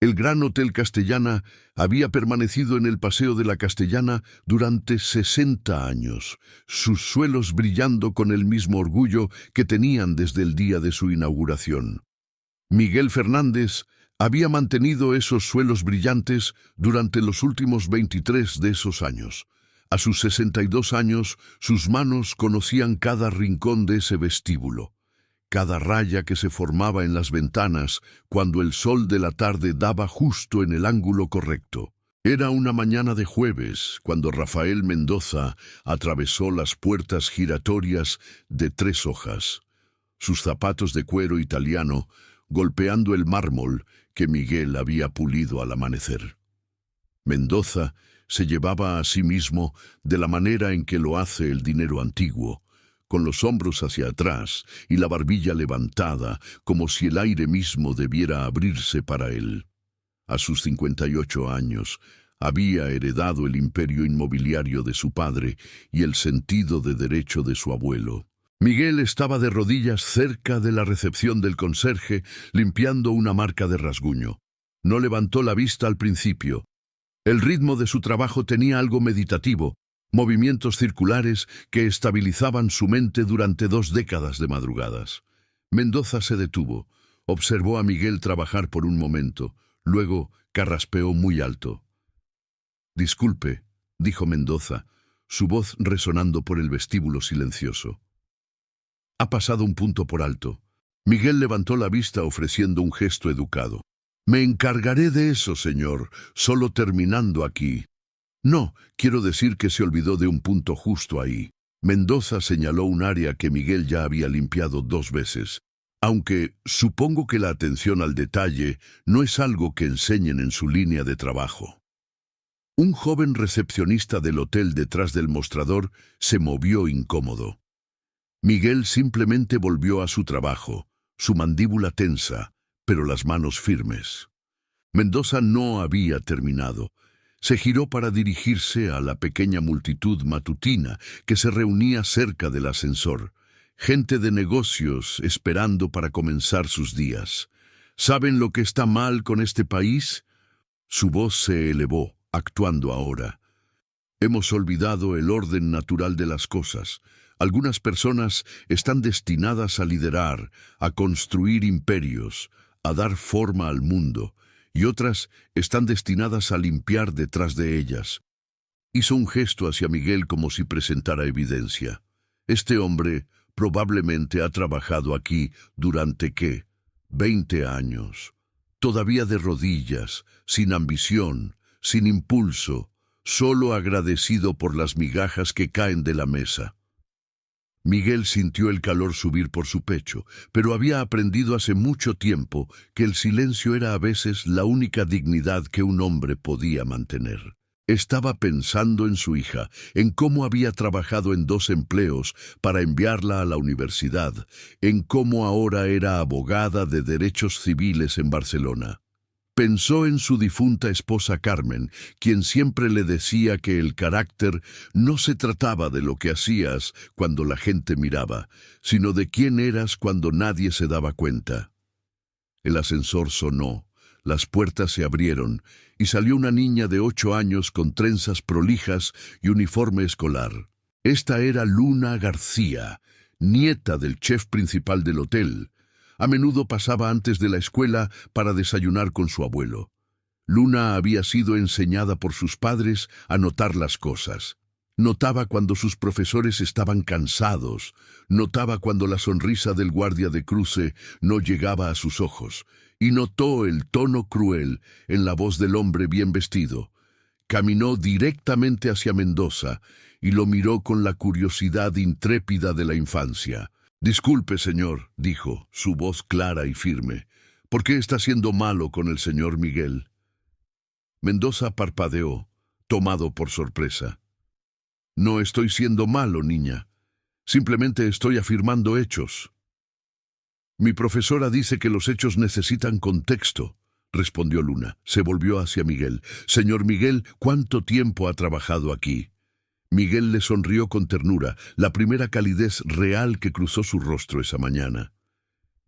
El Gran Hotel Castellana había permanecido en el Paseo de la Castellana durante 60 años, sus suelos brillando con el mismo orgullo que tenían desde el día de su inauguración. Miguel Fernández había mantenido esos suelos brillantes durante los últimos 23 de esos años. A sus 62 años, sus manos conocían cada rincón de ese vestíbulo, cada raya que se formaba en las ventanas cuando el sol de la tarde daba justo en el ángulo correcto. Era una mañana de jueves cuando Rafael Mendoza atravesó las puertas giratorias de 3 hojas, sus zapatos de cuero italiano golpeando el mármol que Miguel había pulido al amanecer. Mendoza se llevaba a sí mismo de la manera en que lo hace el dinero antiguo, con los hombros hacia atrás y la barbilla levantada, como si el aire mismo debiera abrirse para él. A sus 58 años, había heredado el imperio inmobiliario de su padre y el sentido de derecho de su abuelo. Miguel estaba de rodillas cerca de la recepción del conserje, limpiando una marca de rasguño. No levantó la vista al principio. El ritmo de su trabajo tenía algo meditativo, movimientos circulares que estabilizaban su mente durante 2 décadas de madrugadas. Mendoza se detuvo, observó a Miguel trabajar por un momento, luego carraspeó muy alto. «Disculpe», dijo Mendoza, su voz resonando por el vestíbulo silencioso. «Ha pasado un punto por alto». Miguel levantó la vista ofreciendo un gesto educado. «Me encargaré de eso, señor, solo terminando aquí». «No, quiero decir que se olvidó de un punto justo ahí». Mendoza señaló un área que Miguel ya había limpiado 2 veces. «Aunque supongo que la atención al detalle no es algo que enseñen en su línea de trabajo». Un joven recepcionista del hotel detrás del mostrador se movió incómodo. Miguel simplemente volvió a su trabajo, su mandíbula tensa, pero las manos firmes. Mendoza no había terminado. Se giró para dirigirse a la pequeña multitud matutina que se reunía cerca del ascensor. Gente de negocios esperando para comenzar sus días. ¿Saben lo que está mal con este país? Su voz se elevó, actuando ahora. Hemos olvidado el orden natural de las cosas. Algunas personas están destinadas a liderar, a construir imperios, a dar forma al mundo, y otras están destinadas a limpiar detrás de ellas. Hizo un gesto hacia Miguel como si presentara evidencia. Este hombre probablemente ha trabajado aquí durante, ¿qué?, 20 años. Todavía de rodillas, sin ambición, sin impulso, solo agradecido por las migajas que caen de la mesa. Miguel sintió el calor subir por su pecho, pero había aprendido hace mucho tiempo que el silencio era a veces la única dignidad que un hombre podía mantener. Estaba pensando en su hija, en cómo había trabajado en 2 empleos para enviarla a la universidad, en cómo ahora era abogada de derechos civiles en Barcelona. Pensó en su difunta esposa Carmen, quien siempre le decía que el carácter no se trataba de lo que hacías cuando la gente miraba, sino de quién eras cuando nadie se daba cuenta. El ascensor sonó, las puertas se abrieron y salió una niña de 8 años con trenzas prolijas y uniforme escolar. Esta era Luna García, nieta del chef principal del hotel. A menudo pasaba antes de la escuela para desayunar con su abuelo. Luna había sido enseñada por sus padres a notar las cosas. Notaba cuando sus profesores estaban cansados, notaba cuando la sonrisa del guardia de cruce no llegaba a sus ojos, y notó el tono cruel en la voz del hombre bien vestido. Caminó directamente hacia Mendoza y lo miró con la curiosidad intrépida de la infancia. «Disculpe, señor», dijo, su voz clara y firme. «¿Por qué está siendo malo con el señor Miguel?» Mendoza parpadeó, tomado por sorpresa. «No estoy siendo malo, niña. Simplemente estoy afirmando hechos». «Mi profesora dice que los hechos necesitan contexto», respondió Luna. Se volvió hacia Miguel. «Señor Miguel, ¿cuánto tiempo ha trabajado aquí?» Miguel le sonrió con ternura, la primera calidez real que cruzó su rostro esa mañana.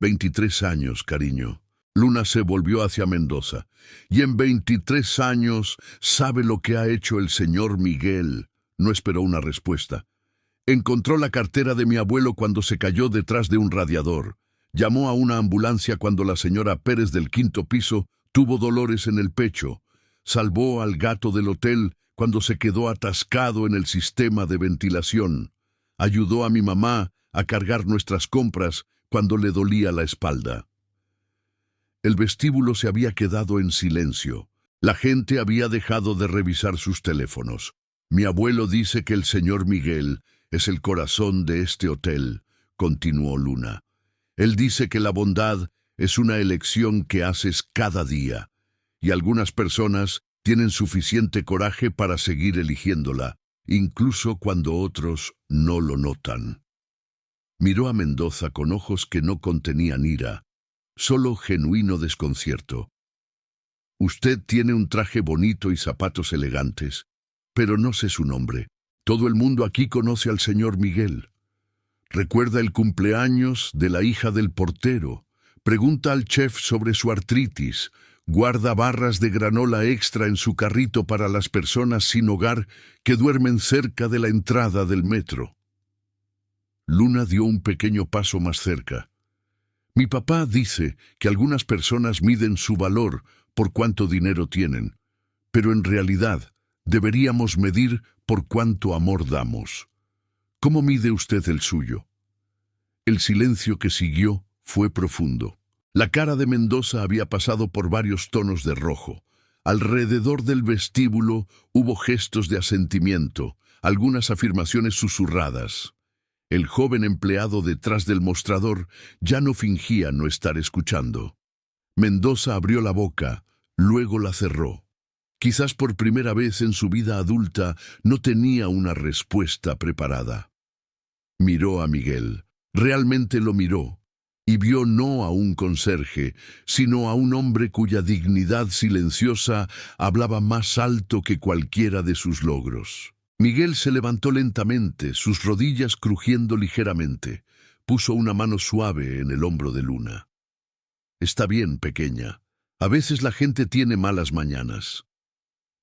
23 años, cariño. Luna se volvió hacia Mendoza. Y en 23 años, ¿sabe lo que ha hecho el señor Miguel? No esperó una respuesta. Encontró la cartera de mi abuelo cuando se cayó detrás de un radiador. Llamó a una ambulancia cuando la señora Pérez del 5º piso tuvo dolores en el pecho. Salvó al gato del hotel cuando se quedó atascado en el sistema de ventilación. Ayudó a mi mamá a cargar nuestras compras cuando le dolía la espalda. El vestíbulo se había quedado en silencio. La gente había dejado de revisar sus teléfonos. Mi abuelo dice que el señor Miguel es el corazón de este hotel, continuó Luna. Él dice que la bondad es una elección que haces cada día, y algunas personas tienen suficiente coraje para seguir eligiéndola, incluso cuando otros no lo notan. Miró a Mendoza con ojos que no contenían ira, solo genuino desconcierto. Usted tiene un traje bonito y zapatos elegantes, pero no sé su nombre. Todo el mundo aquí conoce al señor Miguel. Recuerda el cumpleaños de la hija del portero. Pregunta al chef sobre su artritis. Guarda barras de granola extra en su carrito para las personas sin hogar que duermen cerca de la entrada del metro. Luna dio un pequeño paso más cerca. Mi papá dice que algunas personas miden su valor por cuánto dinero tienen, pero en realidad deberíamos medir por cuánto amor damos. ¿Cómo mide usted el suyo? El silencio que siguió fue profundo. La cara de Mendoza había pasado por varios tonos de rojo. Alrededor del vestíbulo hubo gestos de asentimiento, algunas afirmaciones susurradas. El joven empleado detrás del mostrador ya no fingía no estar escuchando. Mendoza abrió la boca, luego la cerró. Quizás por primera vez en su vida adulta no tenía una respuesta preparada. Miró a Miguel, realmente lo miró, y vio no a un conserje, sino a un hombre cuya dignidad silenciosa hablaba más alto que cualquiera de sus logros. Miguel se levantó lentamente, sus rodillas crujiendo ligeramente. Puso una mano suave en el hombro de Luna. Está bien, pequeña. A veces la gente tiene malas mañanas.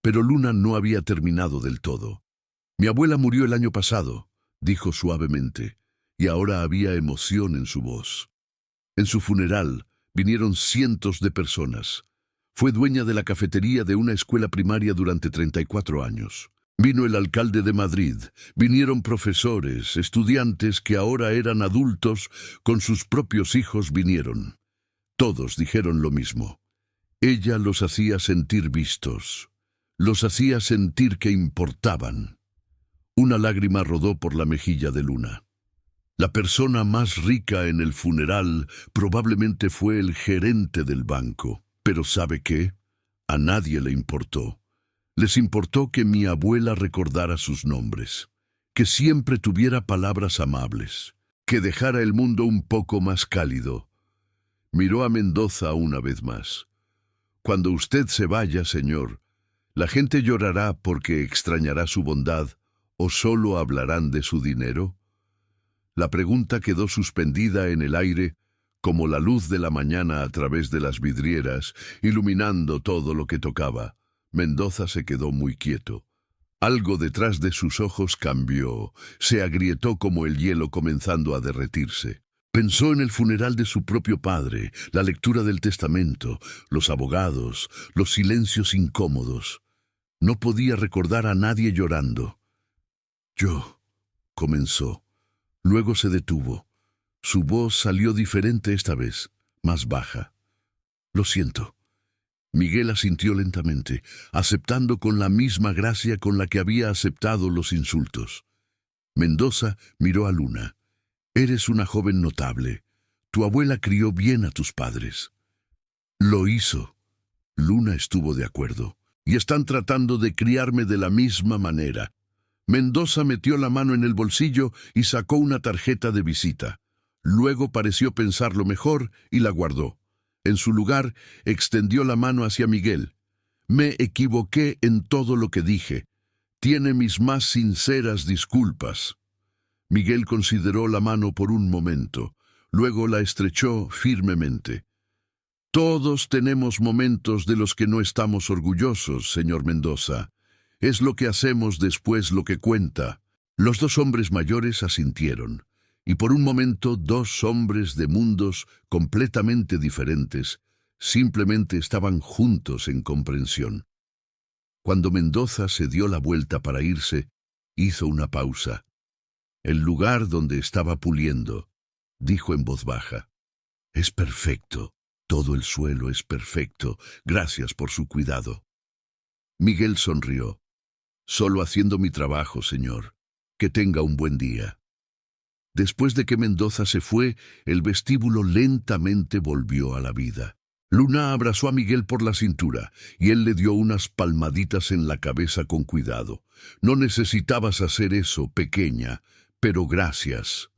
Pero Luna no había terminado del todo. Mi abuela murió el año pasado, dijo suavemente, y ahora había emoción en su voz. En su funeral vinieron cientos de personas. Fue dueña de la cafetería de una escuela primaria durante 34 años. Vino el alcalde de Madrid, vinieron profesores, estudiantes que ahora eran adultos, con sus propios hijos vinieron. Todos dijeron lo mismo. Ella los hacía sentir vistos. Los hacía sentir que importaban. Una lágrima rodó por la mejilla de Luna. La persona más rica en el funeral probablemente fue el gerente del banco. Pero ¿sabe qué? A nadie le importó. Les importó que mi abuela recordara sus nombres, que siempre tuviera palabras amables, que dejara el mundo un poco más cálido. Miró a Mendoza una vez más. Cuando usted se vaya, señor, ¿la gente llorará porque extrañará su bondad o solo hablarán de su dinero? La pregunta quedó suspendida en el aire como la luz de la mañana a través de las vidrieras, iluminando todo lo que tocaba. Mendoza se quedó muy quieto. Algo detrás de sus ojos cambió, se agrietó como el hielo comenzando a derretirse. Pensó en el funeral de su propio padre, la lectura del testamento, los abogados, los silencios incómodos. No podía recordar a nadie llorando. Yo, comenzó. Luego se detuvo. Su voz salió diferente esta vez, más baja. Lo siento. Miguel asintió lentamente, aceptando con la misma gracia con la que había aceptado los insultos. Mendoza miró a Luna. Eres una joven notable. Tu abuela crió bien a tus padres. Lo hizo. Luna estuvo de acuerdo. Y están tratando de criarme de la misma manera. Mendoza metió la mano en el bolsillo y sacó una tarjeta de visita. Luego pareció pensarlo mejor y la guardó. En su lugar, extendió la mano hacia Miguel. Me equivoqué en todo lo que dije. Tiene mis más sinceras disculpas. Miguel consideró la mano por un momento. Luego la estrechó firmemente. Todos tenemos momentos de los que no estamos orgullosos, señor Mendoza. Es lo que hacemos después lo que cuenta. Los dos hombres mayores asintieron, y por un momento dos hombres de mundos completamente diferentes simplemente estaban juntos en comprensión. Cuando Mendoza se dio la vuelta para irse, hizo una pausa. El lugar donde estaba puliendo, dijo en voz baja: «Es perfecto, todo el suelo es perfecto, gracias por su cuidado». Miguel sonrió. «Solo haciendo mi trabajo, señor. Que tenga un buen día». Después de que Mendoza se fue, el vestíbulo lentamente volvió a la vida. Luna abrazó a Miguel por la cintura y él le dio unas palmaditas en la cabeza con cuidado. «No necesitabas hacer eso, pequeña, pero gracias».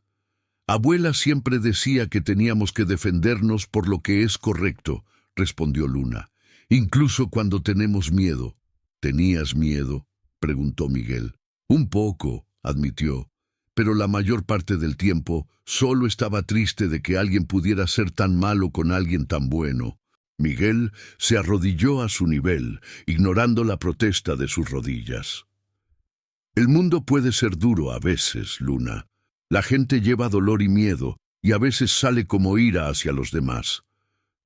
«Abuela siempre decía que teníamos que defendernos por lo que es correcto», respondió Luna. «Incluso cuando tenemos miedo». «¿Tenías miedo?», preguntó Miguel. «Un poco», admitió, «pero la mayor parte del tiempo solo estaba triste de que alguien pudiera ser tan malo con alguien tan bueno». Miguel se arrodilló a su nivel, ignorando la protesta de sus rodillas. «El mundo puede ser duro a veces, Luna. La gente lleva dolor y miedo, y a veces sale como ira hacia los demás.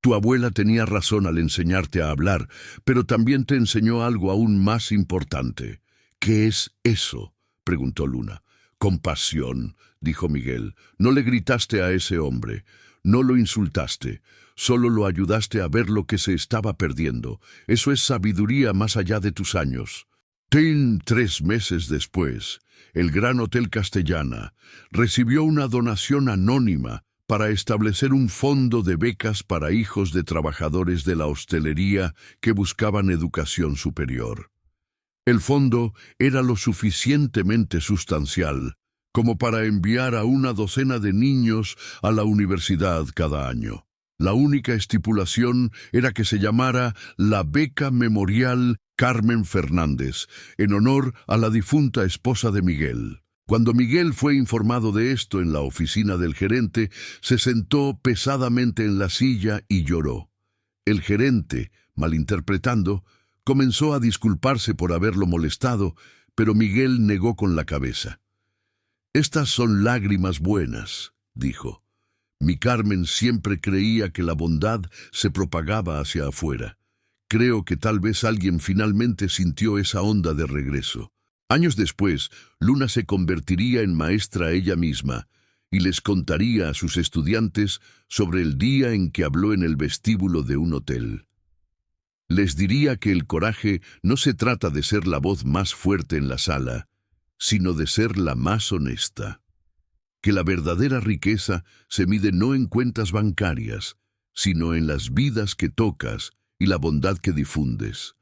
Tu abuela tenía razón al enseñarte a hablar, pero también te enseñó algo aún más importante». «¿Qué es eso?», preguntó Luna. «Compasión», dijo Miguel. «No le gritaste a ese hombre, no lo insultaste, solo lo ayudaste a ver lo que se estaba perdiendo. Eso es sabiduría más allá de tus años». 3 meses después, el Gran Hotel Castellana recibió una donación anónima para establecer un fondo de becas para hijos de trabajadores de la hostelería que buscaban educación superior. El fondo era lo suficientemente sustancial como para enviar a una docena de niños a la universidad cada año. La única estipulación era que se llamara la Beca Memorial Carmen Fernández, en honor a la difunta esposa de Miguel. Cuando Miguel fue informado de esto en la oficina del gerente, se sentó pesadamente en la silla y lloró. El gerente, malinterpretando, comenzó a disculparse por haberlo molestado, pero Miguel negó con la cabeza. «Estas son lágrimas buenas», dijo. «Mi Carmen siempre creía que la bondad se propagaba hacia afuera. Creo que tal vez alguien finalmente sintió esa onda de regreso». Años después, Luna se convertiría en maestra ella misma y les contaría a sus estudiantes sobre el día en que habló en el vestíbulo de un hotel. Les diría que el coraje no se trata de ser la voz más fuerte en la sala, sino de ser la más honesta. Que la verdadera riqueza se mide no en cuentas bancarias, sino en las vidas que tocas y la bondad que difundes.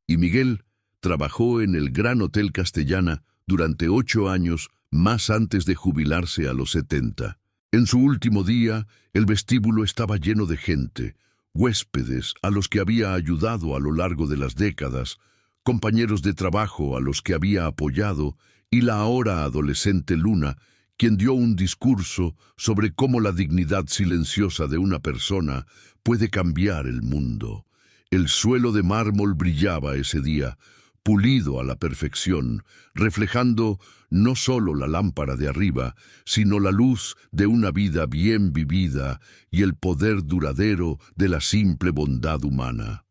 Y Miguel trabajó en el Gran Hotel Castellana durante 8 años más antes de jubilarse a los 70. En su último día, el vestíbulo estaba lleno de gente, huéspedes a los que había ayudado a lo largo de las décadas, compañeros de trabajo a los que había apoyado y la ahora adolescente Luna, quien dio un discurso sobre cómo la dignidad silenciosa de una persona puede cambiar el mundo. El suelo de mármol brillaba ese día, pulido a la perfección, reflejando no solo la lámpara de arriba, sino la luz de una vida bien vivida y el poder duradero de la simple bondad humana.